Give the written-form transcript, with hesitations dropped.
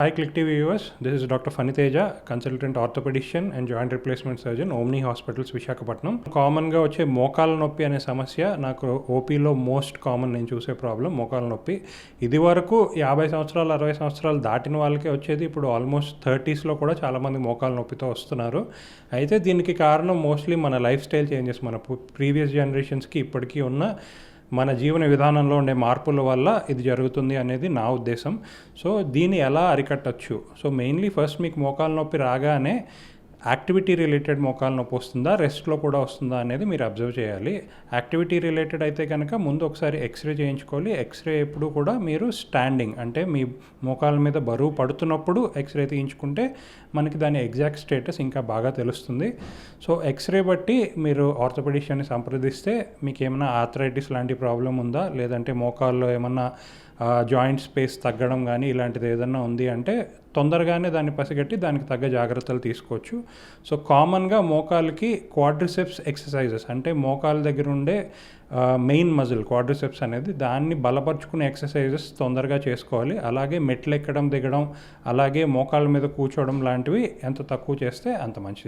Hi Click TV viewers, this is Dr. Faniteja, consultant orthopedician and joint replacement surgeon, Omni Hospitals, Visakhapatnam. కామన్గా వచ్చే మోకాల నొప్పి అనే సమస్య నాకు ఓపీలో మోస్ట్ కామన్ నేను చూసే ప్రాబ్లం మోకాల నొప్పి. ఇది వరకు 50 సంవత్సరాలు 60 సంవత్సరాలు దాటిన వాళ్ళకే వచ్చేది, ఇప్పుడు ఆల్మోస్ట్ 30స్లో కూడా చాలామంది మోకాల నొప్పితో వస్తున్నారు. అయితే దీనికి కారణం మోస్ట్లీ మన లైఫ్ స్టైల్ చేంజెస్, మన ప్రీవియస్ జనరేషన్స్కి ఇప్పటికీ ఉన్న మన జీవన విధానంలో ఉండే మార్పుల వల్ల ఇది జరుగుతుంది అనేది నా ఉద్దేశం. సో దీన్ని ఎలా అరికట్టచ్చు? సో మెయిన్లీ ఫస్ట్ మీకు మోకాల నొప్పి రాగానే యాక్టివిటీ రిలేటెడ్ మోకాల నొప్పి వస్తుందా, రెస్ట్లో కూడా వస్తుందా అనేది మీరు అబ్జర్వ్ చేయాలి. యాక్టివిటీ రిలేటెడ్ అయితే కనుక ముందు ఒకసారి ఎక్స్రే చేయించుకోవాలి. ఎక్స్రే ఎప్పుడు కూడా మీరు స్టాండింగ్, అంటే మీ మోకాల మీద బరువు పడుతున్నప్పుడు ఎక్స్రే తీయించుకుంటే మనకి దాని ఎగ్జాక్ట్ స్టేటస్ ఇంకా బాగా తెలుస్తుంది. సో ఎక్స్రే బట్టి మీరు ఆర్థోపెడిషియన్ని సంప్రదిస్తే మీకు ఏమైనా ఆర్థరైటిస్ లాంటి ప్రాబ్లం ఉందా, లేదంటే మోకాల్లో ఏమన్నా జాయింట్ స్పేస్ తగ్గడం కానీ ఇలాంటిది ఏదన్నా ఉంది అంటే తొందరగానే దాన్ని పసిగట్టి దానికి తగ్గ జాగ్రత్తలు తీసుకోవచ్చు. సో కామన్గా మోకాలకి క్వాడ్రిసెప్స్ ఎక్సర్సైజెస్, అంటే మోకాల దగ్గర ఉండే మెయిన్ మజిల్ క్వాడ్రిసెప్స్ అనేది, దాన్ని బలపరుచుకునే ఎక్సర్సైజెస్ తొందరగా చేసుకోవాలి. అలాగే మెట్లు ఎక్కడం దిగడం, అలాగే మోకాళ్ళ మీద కూర్చోవడం లాంటివి ఎంత తక్కువ చేస్తే అంత మంచిది.